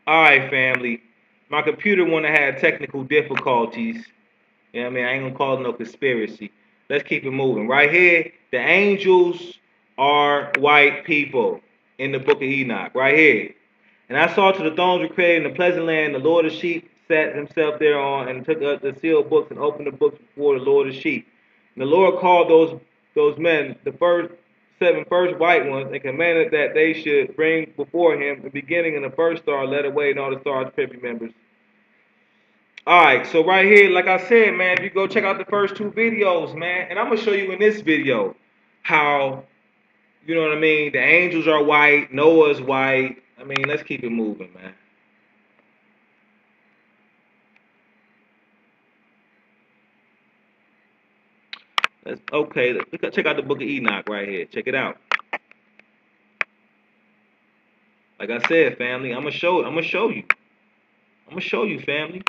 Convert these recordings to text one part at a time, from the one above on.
All right, family. My computer wanna have technical difficulties. You know what I mean? I ain't gonna call it no conspiracy. Let's keep it moving. Right here, the angels are white people in the book of Enoch. Right here. And I saw to the thrones were created in the pleasant land. The Lord of sheep sat himself thereon and took up the sealed books and opened the books before the Lord of sheep. And the Lord called those men, the first white ones, and commanded that they should bring before him the beginning and the first star led away, and all the stars privy members. All right, so right here, like I said, man, if you go check out the first two videos, man, and I'm gonna show you in this video how, you know what I mean, the angels are white, Noah's white. I mean, let's keep it moving, man. Let's check out the book of Enoch right here. Check it out. Like I said, family, I'm gonna show you, family.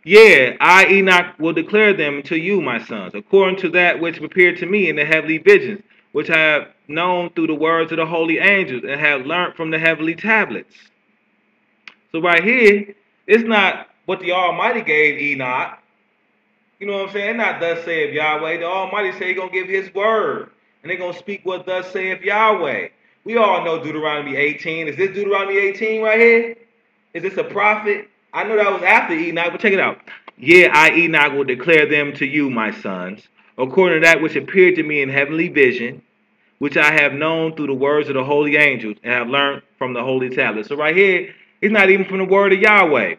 Yeah, I, Enoch, will declare them to you, my sons, according to that which appeared to me in the heavenly visions, which I have known through the words of the holy angels, and have learnt from the heavenly tablets. So right here, it's not what the Almighty gave Enoch. You know what I'm saying? It's not thus saith Yahweh. The Almighty said He's gonna give His word, and they're gonna speak what thus saith Yahweh. We all know Deuteronomy 18. Is this Deuteronomy 18 right here? Is this a prophet? I know that was after Enoch, but check it out. Yeah, I, Enoch, will declare them to you, my sons, according to that which appeared to me in heavenly vision, which I have known through the words of the holy angels, and have learned from the holy tablets. So right here, it's not even from the word of Yahweh.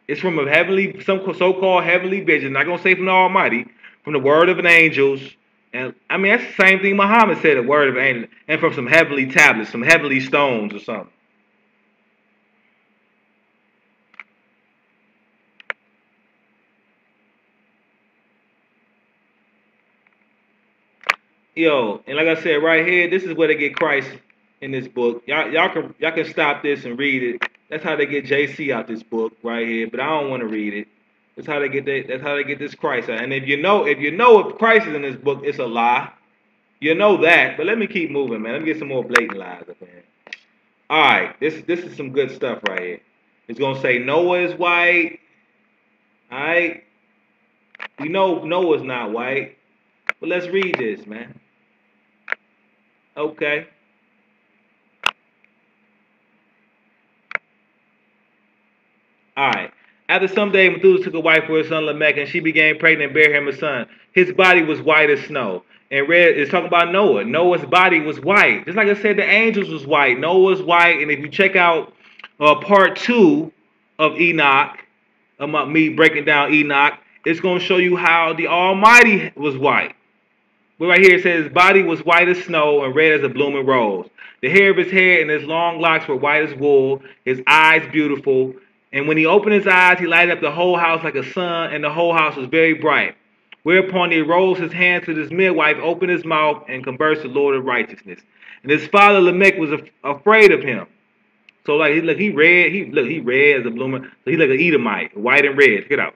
It's from a heavenly, some so-called heavenly vision. Not gonna say from the Almighty, from the word of an angels. And I mean that's the same thing Muhammad said, the word of an angel, and from some heavenly tablets, some heavenly stones or something. Yo, and like I said, right here, this is where they get Christ in this book. Y'all can stop this and read it. That's how they get JC out this book right here. But I don't want to read it. That's how they get this Christ out. And if you know if Christ is in this book, it's a lie. You know that. But let me keep moving, man. Let me get some more blatant lies up here. All right, this is some good stuff right here. It's gonna say Noah is white. All right, we know Noah's not white. But let's read this, man. Okay. All right. After some day, Methuselah took a wife for his son Lamech, and she became pregnant and bare him a son. His body was white as snow. And red is talking about Noah. Noah's body was white. Just like I said, the angels was white. Noah's white. And if you check out part two of Enoch, about me breaking down Enoch, it's going to show you how the Almighty was white. But right here it says his body was white as snow and red as a blooming rose. The hair of his head and his long locks were white as wool, his eyes beautiful. And when he opened his eyes, he lighted up the whole house like a sun, and the whole house was very bright. Whereupon he rose his hand to his midwife, opened his mouth, and conversed the Lord of righteousness. And his father Lamech was afraid of him. So like he red as a blooming. So he like an Edomite, white and red. Check it out.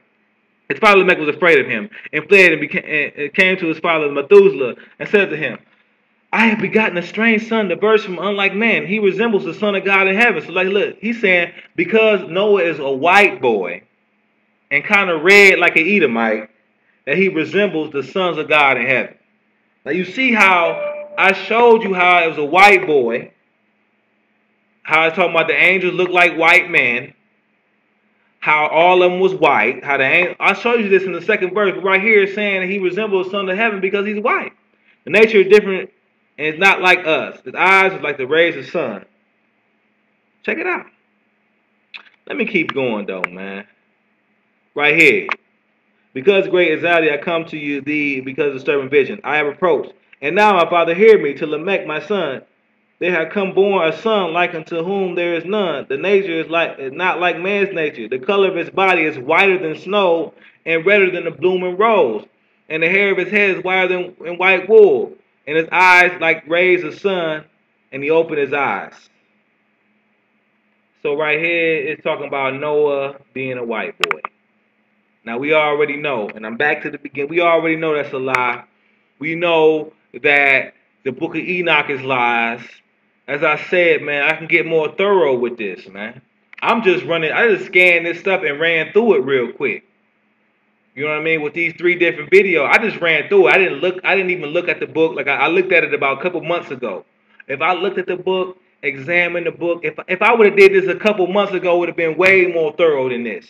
His father Lamech was afraid of him, and fled and came to his father Methuselah, and said to him, I have begotten a strange son, diverse from unlike man. He resembles the Son of God in heaven. So, like, look, he's saying because Noah is a white boy and kind of red like an Edomite, that he resembles the sons of God in heaven. Now, you see how I showed you how it was a white boy, how I was talking about the angels look like white men, how all of them was white, how I showed you this in the second verse, but right here it's saying that he resembles the Son of heaven because he's white. The nature is different, and it's not like us. His eyes are like the rays of the sun. Check it out. Let me keep going though, man. Right here. Because great anxiety I come to you thee because of disturbing vision. I have approached. And now my father hear me to Lamech my son. There have come born a son like unto whom there is none. The nature is not like man's nature. The color of his body is whiter than snow and redder than the blooming rose. And the hair of his head is whiter than white wool. And his eyes like rays of sun. And he opened his eyes. So right here it's talking about Noah being a white boy. Now we already know, and I'm back to the beginning. We already know that's a lie. We know that the book of Enoch is lies. As I said, man, I can get more thorough with this, man. I'm just running. I just scanned this stuff and ran through it real quick. You know what I mean? With these 3 different videos, I just ran through it. I didn't look. I didn't even look at the book. Like I looked at it about a couple months ago. If I looked at the book, examined the book, if I would have did this a couple months ago, it would have been way more thorough than this.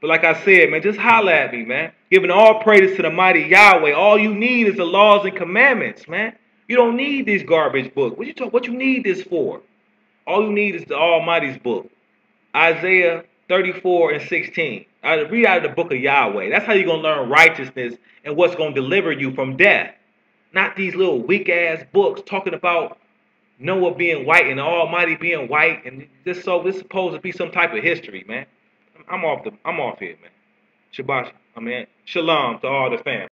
But like I said, man, just holler at me, man. Giving all praises to the mighty Yahweh. All you need is the laws and commandments, man. You don't need this garbage book. What you need this for? All you need is the Almighty's book. Isaiah 34 and 16. I read out of the book of Yahweh. That's how you're going to learn righteousness and what's going to deliver you from death. Not these little weak ass books talking about Noah being white and the Almighty being white, and this supposed to be some type of history, man. I'm off here, man. Shabbat, I mean, shalom to all the family.